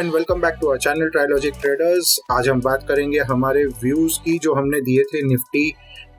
And welcome back to our channel Trilogic traders. आज हम बात करेंगे हमारे व्यूज की जो हमने दिए थे निफ्टी,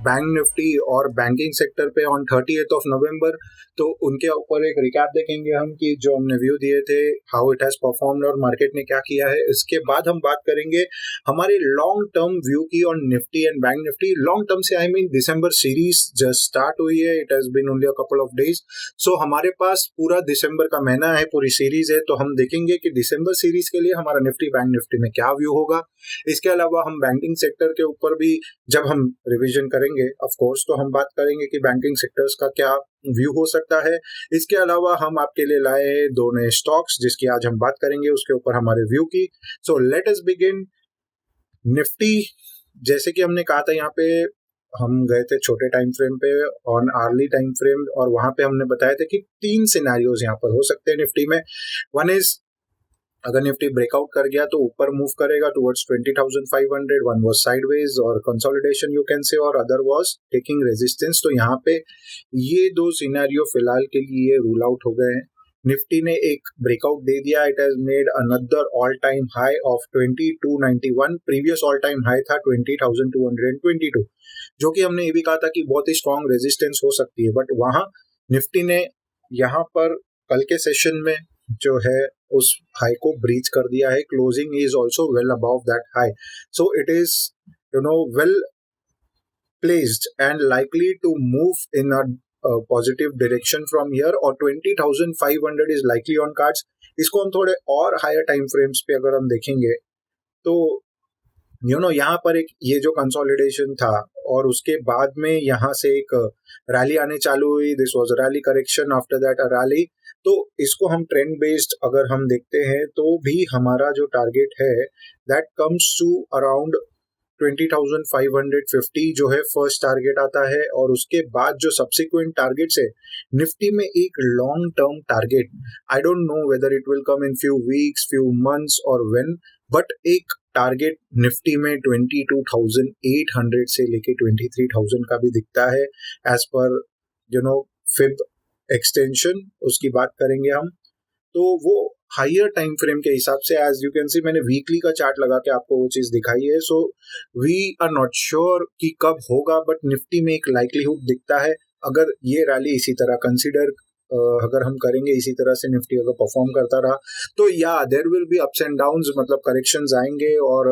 बैंक निफ्टी और बैंकिंग सेक्टर पे ऑन 30th ऑफ नवंबर। तो उनके ऊपर एक रिकैप देखेंगे हम कि जो हमने व्यू दिए थे, हाउ इट हैज परफॉर्म्ड और मार्केट ने क्या किया है। इसके बाद हम बात करेंगे हमारे लॉन्ग टर्म व्यू की on Nifty and bank Nifty. Long term से I mean December series just start हुई है, it has been only a couple of days. So हमारे पास पूरा दिसंबर का महीना है, पूरी सीरीज है, तो हम देखेंगे कि दिसंबर सीरीज के लिए हमारा निफ्टी बैंक निफ्टी में क्या व्यू होगा। इसके अलावा हम बैंकिंग सेक्टर के ऊपर भी जब हम रिवीजन करेंगे ऑफ कोर्स, तो हम बात करेंगे कि बैंकिंग सेक्टर्स का क्या व्यू हो सकता है। इसके अलावा हम आपके लिए लाए हैं दो नए स्टॉक्स जिसकी आज हम बात करेंगे, उसके ऊपर हमारे व्यू की। So let us begin. Nifty, जैसे कि हमने कहा था, यहाँ पे हम गए थे छोटे टाइम फ्रेम पे ऑन आर्ली टाइम फ्रेम, और वहां पे हमने बताया था कि तीन सिनेरियोज यहाँ पर हो सकते हैं निफ्टी में। वन इज, अगर निफ्टी ब्रेकआउट कर गया तो ऊपर मूव करेगा टुवर्ड्स 20,500, वन वाज साइडवेज और कंसोलिडेशन यू कैन से, और अदर वाज टेकिंग रेजिस्टेंस। तो यहाँ पे ये दो सिनेरियो फिलहाल के लिए रूल आउट हो गए हैं। निफ्टी ने एक ब्रेकआउट दे दिया, it has made another all time high of 2291। Previous all time high था 20,222, जो कि हमने ये भी कहा था कि बहुत ही स्ट्रॉन्ग रेजिस्टेंस हो सकती है, बट वहां निफ्टी ने यहाँ पर कल के सेशन में जो है उस हाई को ब्रीच कर दिया है। Closing is also well above that high, so it is well placed and likely to move in a positive direction from here, और 20,500 is likely on cards। इसको हम थोड़े और हायर टाइम फ्रेम्स पे अगर हम देखेंगे तो यहाँ पर एक ये जो कंसोलिडेशन था और उसके बाद में यहाँ से एक रैली आने चालू हुई, this was rally correction, after that a rally. तो इसको हम ट्रेंड बेस्ड अगर हम देखते हैं तो भी हमारा जो टारगेट है दैट कम्स टू अराउंड 20,550 जो है फर्स्ट टारगेट आता है, और उसके बाद जो सब्सिक्वेंट टारगेट्स है निफ्टी में एक long term target, I don't know whether it will come in few weeks, few months और व्हेन, बट एक टारगेट निफ्टी में 22,800 से लेके 23,000 का भी दिखता है एज पर फिब एक्सटेंशन। उसकी बात करेंगे हम, तो वो हायर टाइम फ्रेम के हिसाब से, एज यू कैन सी मैंने वीकली का चार्ट लगा के आपको वो चीज दिखाई है। So we are not sure कि कब होगा, बट निफ्टी में एक लाइकलीहुड दिखता है अगर ये रैली इसी तरह कंसीडर अगर हम करेंगे, इसी तरह से निफ्टी अगर परफॉर्म करता रहा तो या there will be ups and downs, मतलब करेक्शंस आएंगे और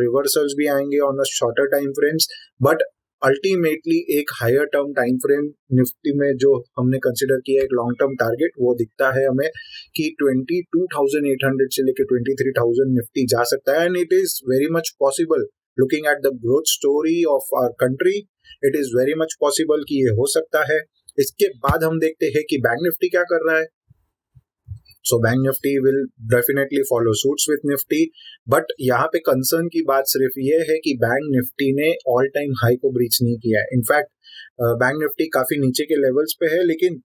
रिवर्सल्स भी आएंगे on a shorter time frames, but ultimately एक higher term time frame Nifty में जो हमने कंसिडर किया एक लॉन्ग टर्म टारगेट, वो दिखता है हमें कि 22,800 से लेकर 23,000 निफ्टी जा सकता है। And it is very much possible, looking at the growth story of our country, it is very much possible कि ये हो सकता है। इसके बाद हम देखते हैं कि बैंक निफ्टी क्या कर रहा है। So bank Nifty will definitely follow suits with Nifty, but यहाँ पे कंसर्न की बात सिर्फ ये है कि बैंक निफ्टी ने ऑल टाइम हाई को ब्रीच नहीं किया है। इनफैक्ट बैंक निफ्टी काफी नीचे के लेवल्स पे है, लेकिन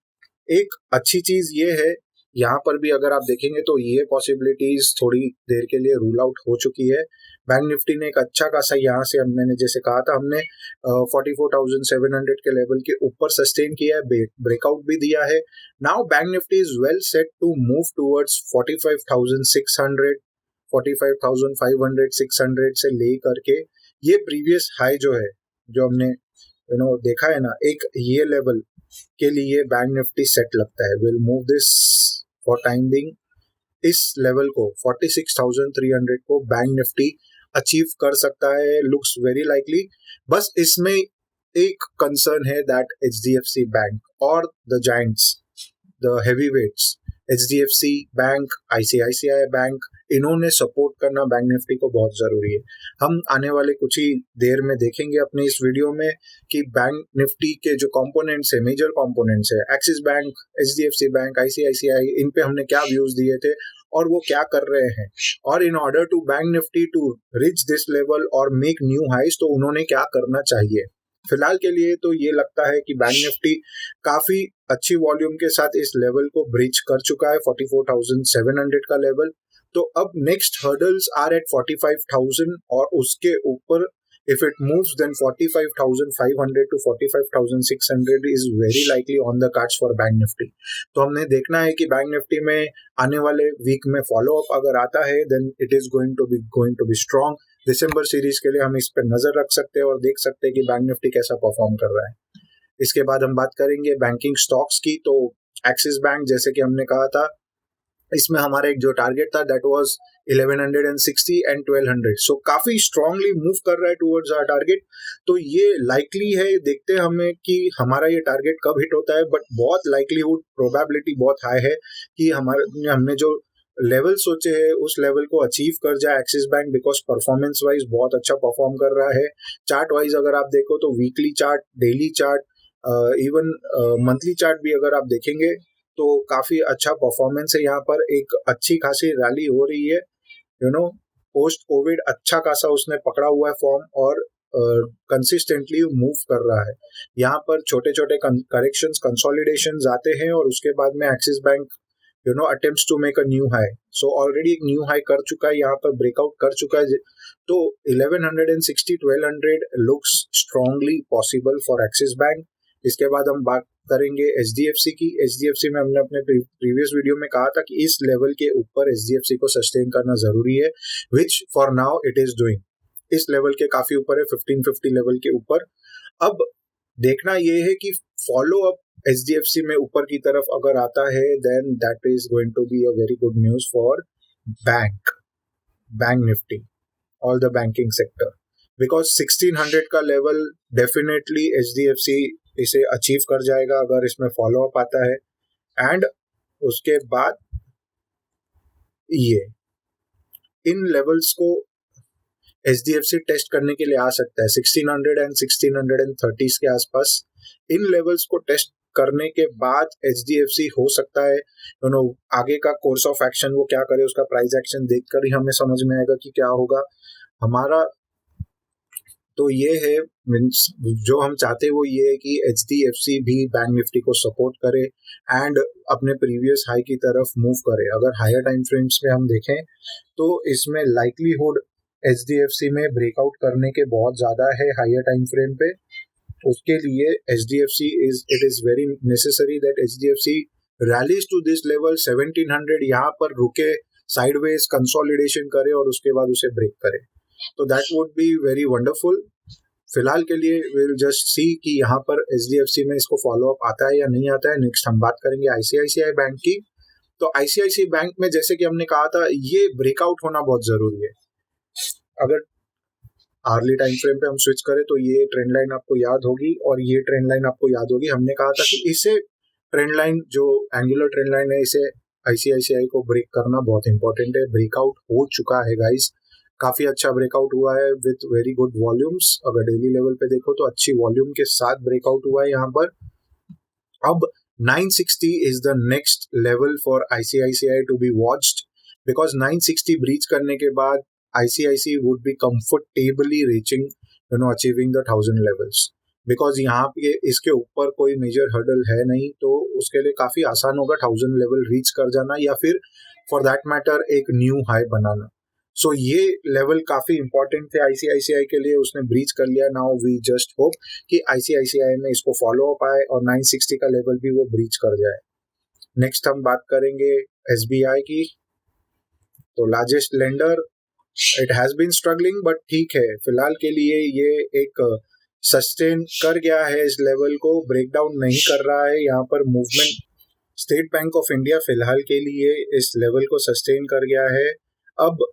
एक अच्छी चीज ये है, यहाँ पर भी अगर आप देखेंगे तो ये पॉसिबिलिटीज थोड़ी देर के लिए रूल आउट हो चुकी है। बैंक निफ्टी ने एक अच्छा खासा यहाँ से, मैंने जैसे कहा था, हमने 44,700 के लेवल के ऊपर सस्टेन किया है, ब्रेकआउट भी दिया है। Now Bank Nifty is well set to move towards 45,600, 45,500, 600 से ले करके ये प्रीवियस हाई जो है, जो हमने देखा है ना, एक ये लेवल के लिए बैंक निफ्टी सेट लगता है। Will move this for time being, इस लेवल को 46,300 को बैंक निफ्टी अचीव कर सकता है, लुक्स वेरी लाइकली। बस इसमें एक कंसर्न है दैट HDFC बैंक और the giants, the heavyweights, HDFC bank, ICICI bank, इन्होंने सपोर्ट करना बैंक निफ्टी को बहुत जरूरी है। हम आने वाले कुछ ही देर में देखेंगे अपने इस वीडियो में कि बैंक निफ्टी के जो कंपोनेंट्स है, मेजर कंपोनेंट्स है, axis bank, HDFC bank, ICICI, इन पे हमने क्या व्यूज दिए थे और वो क्या कर रहे हैं, और in order to Bank Nifty to reach this level और मेक न्यू हाइज, तो उन्होंने क्या करना चाहिए। फिलहाल के लिए तो ये लगता है कि बैंक निफ्टी काफी अच्छी वॉल्यूम के साथ इस लेवल को ब्रीच कर चुका है, 44,700 का लेवल। तो अब नेक्स्ट हर्डल्स आर एट 45,000 और उसके ऊपर If it moves, then 45,500 to 45,600 is very likely on the cards for bank Nifty. तो हमने देखना है कि बैंक निफ्टी में आने वाले वीक में फॉलो अप अगर आता है, then it is going to be strong. December series के लिए हम इस पर नजर रख सकते हैं और देख सकते हैं कि बैंक निफ्टी कैसा परफॉर्म कर रहा है. इसके बाद हम बात करेंगे बैंकिंग स्टॉक्स की. तो एक्सिस बैंक, जैसे कि हमने कहा था, इसमें हमारा एक जो टारगेट था दैट वाज 1160 एंड 1200. सो काफी स्ट्रांगली मूव कर रहा है टुवर्ड्स आवर टारगेट. तो ये लाइकली है, देखते हैं हमें कि हमारा ये टारगेट कब हिट होता है, बट बहुत लाइकलीहुड, प्रोबेबिलिटी बहुत हाई है कि हमने जो लेवल सोचे हैं उस लेवल को अचीव कर जाए axis bank, because performance wise बहुत अच्छा परफॉर्म कर रहा है. चार्ट वाइज अगर आप देखो तो weekly chart, daily chart, even monthly chart भी अगर आप देखेंगे तो काफी अच्छा परफॉर्मेंस है. यहाँ पर एक अच्छी खासी रैली हो रही है, पोस्ट कोविड अच्छा खासा उसने पकड़ा हुआ है फॉर्म और कंसिस्टेंटली मूव कर रहा है. यहाँ पर छोटे छोटे करेक्शंस, कंसोलिडेशंस आते हैं और उसके बाद में Axis Bank attempts to make a new high. So already एक न्यू हाई कर चुका है, यहाँ पर ब्रेकआउट कर चुका है. तो 1160 1200 looks strongly possible for axis bank. इसके बाद हम बात करेंगे एचडीएफसी की. एचडीएफसी में हमने अपने प्रीवियस वीडियो में कहा था कि इस लेवल के ऊपर एचडीएफसी को सस्टेन करना जरूरी है, which for now it is doing. इस लेवल के काफी ऊपर है, 1550 लेवल के ऊपर. अब देखना यह है कि फॉलो अप एचडीएफसी में ऊपर की तरफ अगर आता है, then that is going to be a very good news for Bank Nifty, all the banking sector, because 1600 का लेवल डेफिनेटली एचडीएफसी इसे अचीव कर जाएगा अगर इसमें फॉलो अप आता है. एंड उसके बाद ये इन लेवल्स को एचडीएफसी टेस्ट करने के लिए आ सकता है 1600 एंड 1630 के आसपास. इन लेवल्स को टेस्ट करने के बाद एचडीएफसी हो सकता है आगे का कोर्स ऑफ एक्शन वो क्या करे, उसका प्राइस एक्शन देखकर ही हमें समझ में आएगा कि क्या होगा हमारा. तो ये है, मीन्स जो हम चाहते हैं वो ये है कि एचडीएफसी भी बैंक निफ्टी को सपोर्ट करे एंड अपने प्रीवियस हाई की तरफ मूव करे. अगर हायर टाइम फ्रेम्स में हम देखें तो इसमें लाइकलीहुड एचडीएफसी में ब्रेकआउट करने के बहुत ज्यादा है हायर टाइम फ्रेम पे. उसके लिए HDFC it is very necessary that HDFC rallies to this level 1700, यहाँ पर रुके, साइडवेज कंसोलिडेशन करे और उसके बाद उसे ब्रेक करे. तो that would be very wonderful. फिलहाल के लिए विल जस्ट सी कि यहाँ पर एचडीएफसी में इसको फॉलो अप आता है या नहीं आता है. नेक्स्ट हम बात करेंगे आईसीआईसीआई बैंक की. तो आईसीआईसीआई बैंक में जैसे कि हमने कहा था, ये ब्रेकआउट होना बहुत जरूरी है. अगर आर्ली टाइम फ्रेम पे हम स्विच करें तो ये ट्रेंड लाइन आपको याद होगी और ये ट्रेंड लाइन आपको याद होगी. हमने कहा था कि इसे ट्रेंड लाइन, जो एंगुलर ट्रेंड लाइन है, इसे आईसीआईसीआई को ब्रेक करना बहुत इंपॉर्टेंट है. ब्रेकआउट हो चुका है गाइस, काफी अच्छा ब्रेकआउट हुआ है विथ वेरी गुड वॉल्यूम्स. अगर डेली लेवल पे देखो तो अच्छी वॉल्यूम के साथ ब्रेकआउट हुआ है यहाँ पर. अब 960 is the next level for ICICI to be watched, because 960 breach करने के बाद ICICI would be comfortably reaching, achieving the 1000 levels. Because यहाँ पे इसके ऊपर कोई मेजर हर्डल है नहीं, तो उसके लिए काफी आसान होगा 1000 लेवल रीच कर जाना या फिर फॉर दैट मैटर एक न्यू हाई बनाना. सो ये लेवल काफी इंपॉर्टेंट थे आईसीआईसीआई के लिए, उसने ब्रीच कर लिया. नाउ वी जस्ट होप कि आईसीआईसीआई में इसको फॉलो अप आए और 960 का लेवल भी वो ब्रीच कर जाए. नेक्स्ट हम बात करेंगे एसबीआई की. तो largest lender, it has been struggling, but ठीक है, फिलहाल के लिए ये एक सस्टेन कर गया है इस लेवल को, ब्रेकडाउन नहीं कर रहा है. यहाँ पर movement, state bank of India फिलहाल के लिए इस लेवल को सस्टेन कर गया है. अब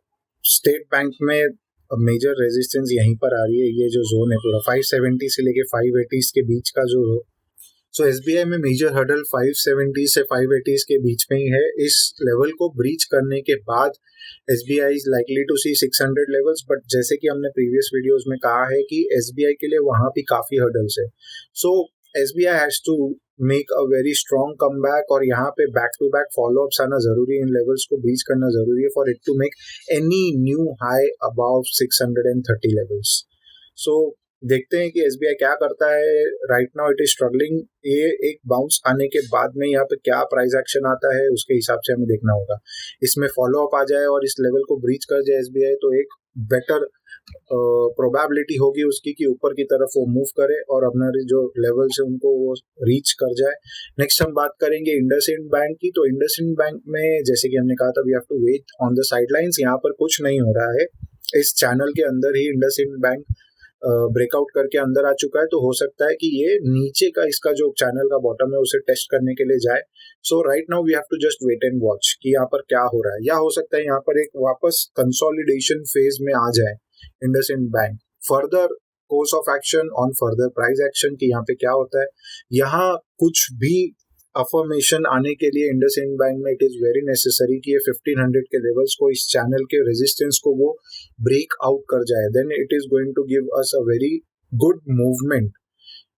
स्टेट बैंक में मेजर रेजिस्टेंस यहीं पर आ रही है. ये जो जोन है पूरा 570 से लेके 580 के बीच का जो, सो एसबीआई में मेजर हर्डल 570 से 580 के बीच में ही है. इस लेवल को ब्रीच करने के बाद SBI is likely to see 600 levels, but जैसे कि हमने प्रीवियस वीडियोस में कहा है कि एसबीआई के लिए वहां भी काफी हर्डल्स है. So SBI has to make a very strong comeback और यहाँ पे बैक टू बैक फॉलोअप्स आना जरूरी है. इन लेवल्स को ब्रीच करना जरूरी है for it to make any new high above 630 levels. So देखते हैं कि एसबीआई क्या करता है. Right now it is struggling. ये एक बाउंस आने के बाद में यहाँ पे क्या प्राइस एक्शन आता है उसके हिसाब से हमें देखना होगा. इसमें फॉलो अप आ जाए और इस लेवल को ब्रीच कर जाए एसबीआई तो एक बेटर प्रोबेबिलिटी होगी उसकी कि ऊपर की तरफ वो मूव करे और अपना जो लेवल से उनको वो रीच कर जाए। नेक्स्ट हम बात करेंगे इंडसइंड बैंक की। तो इंडसइंड बैंक में जैसे कि हमने कहा था, we have to wait on the sidelines. यहाँ पर कुछ नहीं हो रहा है, इस चैनल के अंदर ही इंडसइंड बैंक ब्रेकआउट करके अंदर आ चुका है। तो हो सकता है कि ये नीचे का इसका जो चैनल का बॉटम है उसे टेस्ट करने के लिए जाए। So right now we have to just wait and watch कि यहाँ पर क्या हो रहा है, या हो सकता है यहाँ पर एक वापस कंसोलिडेशन फेज में आ जाए IndusInd bank. Further course of action on further price action कि यहाँ पे क्या होता है। यहाँ कुछ भी अफर्मेशन आने के लिए इंडसइंड बैंक में इट इज वेरी नेसेसरी कि ये 1500 के लेवल्स को, इस चैनल के रेजिस्टेंस को वो ब्रेक आउट कर जाए। Then it is going to give us a very good movement.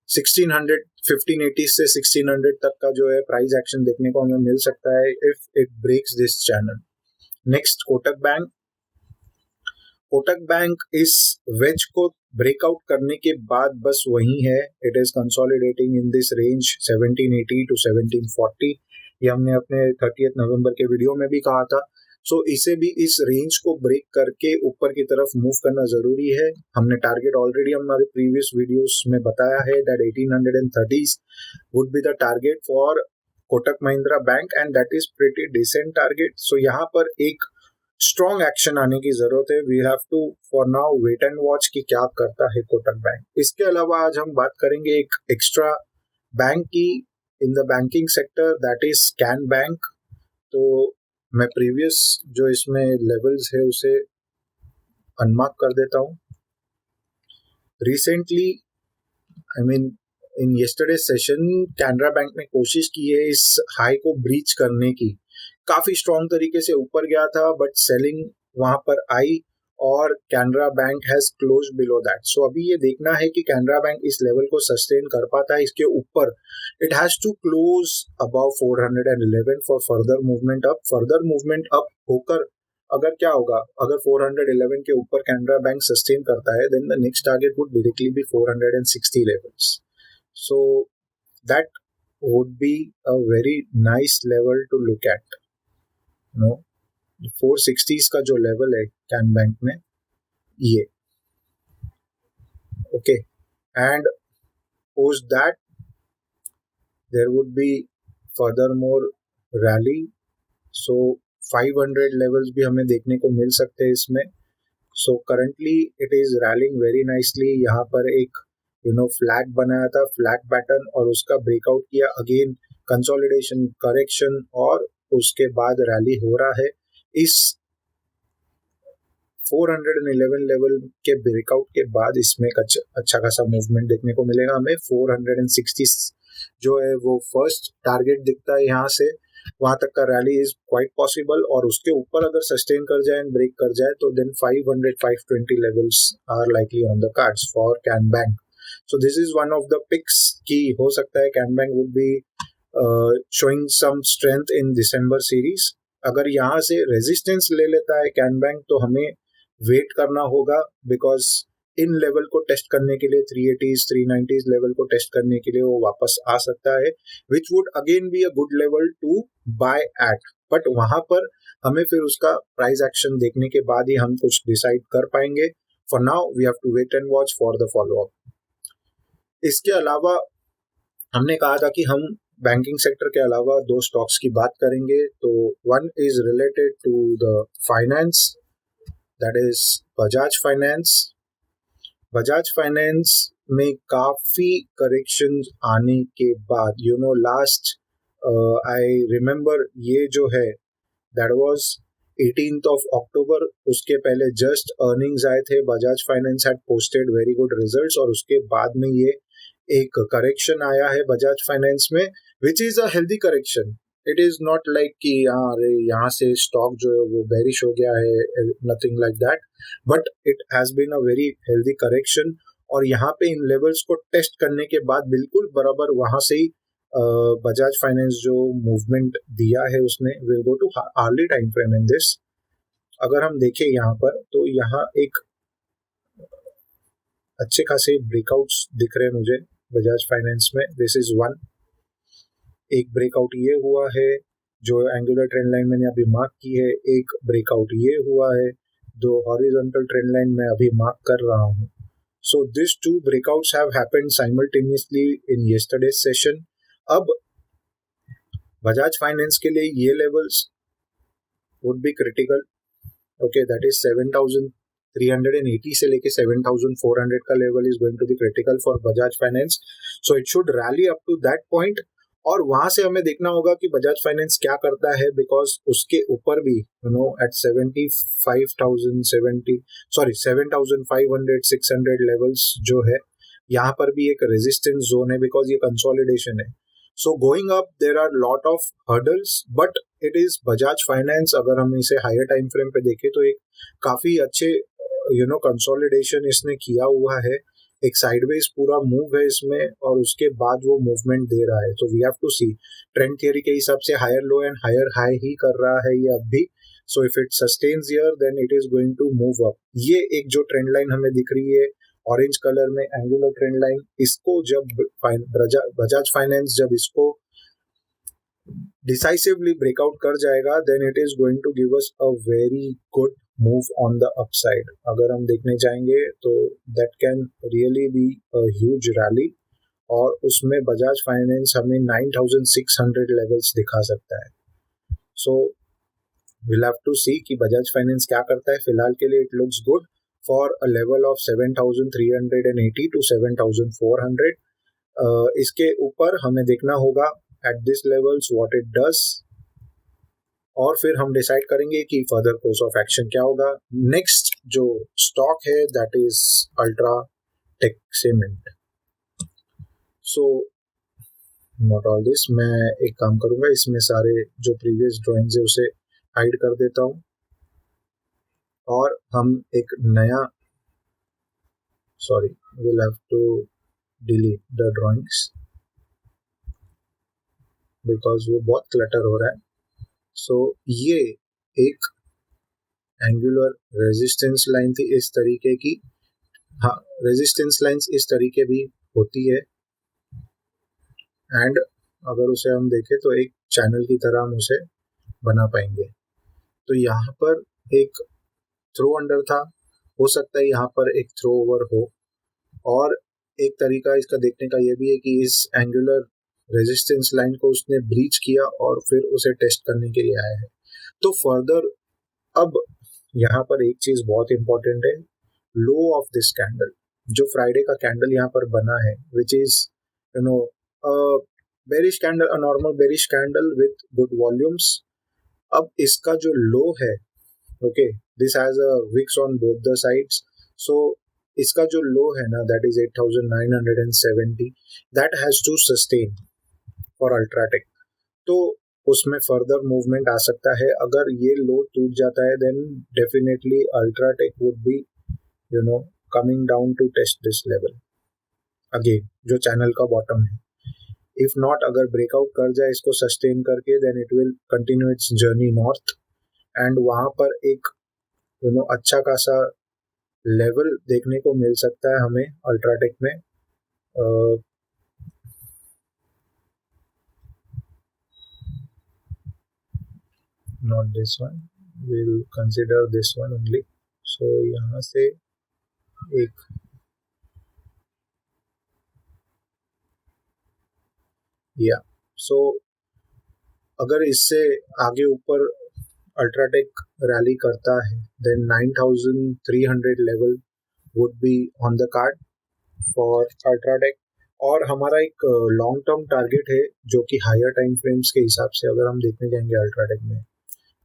1600 1580 से 1600 तक का जो है प्राइस एक्शन देखने को हमें मिल सकता है if it breaks this channel. Next Kotak bank. Kotak bank इस वेज को ब्रेकआउट करने के बाद बस वही है, it is consolidating in this range 1780 to 1740। ये हमने अपने 30 नवंबर के वीडियो में भी कहा था। सो इसे भी इस रेंज को ब्रेक करके ऊपर की तरफ मूव करना जरूरी है। हमने टारगेट ऑलरेडी हमारे प्रीवियस वीडियोस में बताया है that 1830 would be the target for Kotak Mahindra bank and that is pretty decent target. So यहाँ पर एक स्ट्रॉन्ग एक्शन आने की जरूरत है। We have to for now wait and watch कि क्या करता है कोटक बैंक। इसके अलावा आज हम बात करेंगे एक एक्स्ट्रा बैंक की in the banking sector, that is can bank. तो मैं प्रीवियस जो इसमें लेवल्स है उसे अनमार्क कर देता हूँ। Recently I mean in yesterday session Canara bank ने कोशिश की है इस हाई को ब्रीच करने की, काफी स्ट्रॉन्ग तरीके से ऊपर गया था बट सेलिंग वहां पर आई और Canara bank has close below that. So अभी ये देखना है कि कैनरा बैंक इस लेवल को सस्टेन कर पाता है, इसके ऊपर it has to close above 411 for further movement up. Further movement up होकर अगर क्या होगा, अगर 411 के ऊपर कैनरा बैंक सस्टेन करता है then the next target would directly be 460 levels. So that would be a very nice level to look at. No, 460s का जो लेवल है कैन बैंक में ये okay, and post that there would be further more rally. So 500 levels भी हमें देखने को मिल सकते हैं इसमें। So currently it is rallying very nicely. यहाँ पर एक फ्लैग बनाया था, फ्लैग पैटर्न, और उसका ब्रेकआउट किया, अगेन कंसोलिडेशन, करेक्शन, और उसके बाद रैली हो रहा है। इस 411 लेवल के ब्रेकआउट के बाद इसमें अच्छा खासा मूवमेंट देखने को मिलेगा हमें। 460 जो है वो फर्स्ट टारगेट दिखता है यहाँ से, वहां तक का रैली इज क्वाइट पॉसिबल, और उसके ऊपर अगर सस्टेन कर जाए एंड ब्रेक कर जाए तो then 500-520 levels are likely on the cards for Can Bank. So this is one of the picks की हो सकता है Can Bank would be showing some strength in December series. अगर यहाँ से रेजिस्टेंस ले लेता है कैन बैंक तो हमें वेट करना होगा, बिकॉज इन लेवल को टेस्ट करने के लिए 380s 390s लेवल को टेस्ट करने के लिए वो वापस आ सकता है, which would again be a good level to buy at. But वहां पर हमें फिर उसका प्राइस एक्शन देखने के बाद ही हम कुछ डिसाइड कर पाएंगे। For now we have to wait and watch for the follow up. इसके अलावा हमने कहा था कि हम बैंकिंग सेक्टर के अलावा दो स्टॉक्स की बात करेंगे। तो one is related to the finance, that is Bajaj finance. Bajaj finance में काफी करेक्शन आने के बाद लास्ट आई रिमेम्बर ये जो है that was 18th of October, उसके पहले जस्ट अर्निंग्स आए थे, Bajaj finance had posted very good results, और उसके बाद में ये एक करेक्शन आया है बजाज फाइनेंस में, which is a healthy correction. It is not like कि अरे यहाँ से स्टॉक जो है वो बेरिश हो गया है, nothing like that, but it has been a very healthy correction. और यहाँ पे इन लेवल्स को टेस्ट करने के बाद बिल्कुल बराबर वहां से ही बजाज फाइनेंस जो मूवमेंट दिया है उसने will go to early time frame in this. अगर हम देखें यहाँ पर तो यहाँ एक अच्छे खासे ब्रेकआउट्स दिख रहे हैं मुझे बजाज फाइनेंस में। दिस इज वन, एक ब्रेकआउट ये हुआ है जो एंगुलर ट्रेंड लाइन मैंने अभी मार्क की है, एक ब्रेकआउट ये हुआ है, जो हॉरिजॉन्टल ट्रेंड लाइन मैं अभी मार्क कर रहा हूँ. So these two breakouts have happened simultaneously in yesterday's session. अब बजाज फाइनेंस के लिए ये levels would be critical. Okay, that is 7,380 से लेके 7,400 का level is going to be critical for Bajaj Finance. So it should rally up to that point. और वहां से हमें देखना होगा कि बजाज फाइनेंस क्या करता है, बिकॉज उसके ऊपर भी एट 7,500 600 लेवल्स जो है, यहाँ पर भी एक रेजिस्टेंस जोन है, बिकॉज ये कंसोलिडेशन है. So going up there are lot of hurdles, but it is Bajaj finance. अगर हम इसे हायर टाइम फ्रेम पे देखें तो एक काफी अच्छे कंसोलिडेशन इसने किया हुआ है. एक साइडवेज पूरा मूव है इसमें, और उसके बाद वो मूवमेंट दे रहा है. तो we have to see, trend theory के हिसाब से higher low and higher high ही कर रहा है ये अब भी. So if it sustains here then it is going to move up. ये एक जो ट्रेंड लाइन हमें दिख रही है ऑरेंज कलर में, एंगुलर ट्रेंड लाइन, इसको जब बजाज फाइनेंस जब इसको डिसाइसिवली ब्रेकआउट कर जाएगा, then it is going to give us a very good move on the upside. अगर हम देखने जाएंगे तो that can really be a huge rally, और उसमें बजाज फाइनेंस हमें 9,600 लेवल्स दिखा सकता है. सो विल हैव टू सी कि बजाज फाइनेंस क्या करता है. फिलहाल के लिए it looks good for a level of 7,380 to 7,400. इसके ऊपर हमें देखना होगा at this levels what it does, और फिर हम डिसाइड करेंगे कि फर्दर कोर्स ऑफ एक्शन क्या होगा. नेक्स्ट जो स्टॉक है that is UltraTech cement. So not all this, मैं एक काम करूंगा, इसमें सारे जो प्रीवियस ड्राइंग्स है उसे हाइड कर देता हूं, और हम एक नया, sorry, will have to delete the drawings because वो बहुत क्लटर हो रहा है. सो ये एक एंगुलर रेजिस्टेंस लाइन थी इस तरीके की. हाँ, रेजिस्टेंस लाइंस इस तरीके भी होती है, एंड अगर उसे हम देखें तो एक चैनल की तरह हम उसे बना पाएंगे. तो यहाँ पर एक थ्रो अंडर था, हो सकता है यहाँ पर एक थ्रो ओवर हो, और एक तरीका इसका देखने का ये भी है कि इस एंगुलर रेजिस्टेंस लाइन को उसने ब्रीच किया और फिर उसे टेस्ट करने के लिए आया है. तो फर्दर अब यहाँ पर एक चीज बहुत इंपॉर्टेंट है, लो ऑफ दिस कैंडल, जो फ्राइडे का कैंडल यहाँ पर बना है, which is bearish candle, a normal bearish candle with good volumes. अब इसका जो लो है, okay, this has a wicks on both the sides. So इसका जो लो है ना, that is 8,970, that has to sustain for UltraTech. तो उसमें फर्दर मूवमेंट आ सकता है. अगर ये लो टूट जाता है then definitely UltraTech would be coming down to test this level again, जो चैनल का बॉटम है. इफ नॉट, अगर ब्रेकआउट कर जाए इसको सस्टेन करके, then it will continue its journey north, and वहां पर एक अच्छा खासा लेवल देखने को मिल सकता है हमें अल्ट्राटेक में. Not this one, we'll consider this one only. So यहाँ से एक so अगर इससे आगे ऊपर अल्ट्राटेक रैली करता है, then 9,300 level would be on the card for UltraTech. और हमारा एक लॉन्ग टर्म टारगेट है जो कि हायर टाइम फ्रेम्स के हिसाब से अगर हम देखने जाएंगे अल्ट्राटेक में,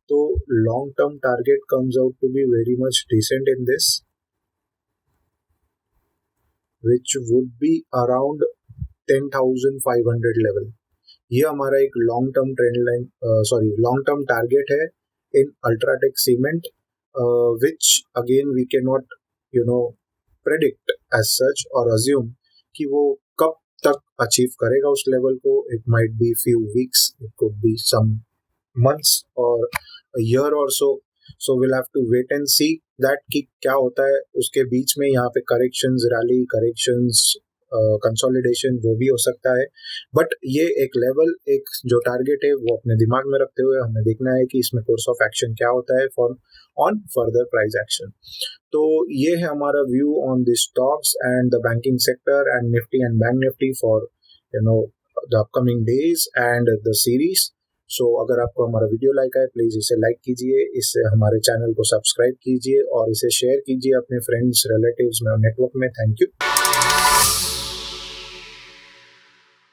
तो long term target comes out to be very much decent in this, which would be around 10,500 level. ये हमारा एक long term trend line, long term target है in UltraTech cement, which again we can not predict as such और assume कि वो कब तक achieve करेगा उस लेवल को. It might be few weeks, it could be some months or a year or so. So we'll have to wait and see that कि क्या होता है उसके बीच में. यहाँ पे corrections, rally corrections, कंसोलिडेशन वो भी हो सकता है, बट ये एक लेवल, एक जो टारगेट है वो अपने दिमाग में रखते हुए हमें देखना है कि इसमें कोर्स ऑफ एक्शन क्या होता है for on further price action. तो ये है हमारा view on the stocks and the banking sector and Nifty and bank Nifty for the upcoming days and the series. So अगर आपको हमारा वीडियो लाइक आए प्लीज़ इसे लाइक कीजिए, इससे हमारे चैनल को सब्सक्राइब कीजिए और इसे शेयर कीजिए अपने फ्रेंड्स, रिलेटिव्स में और नेटवर्क में। Thank you.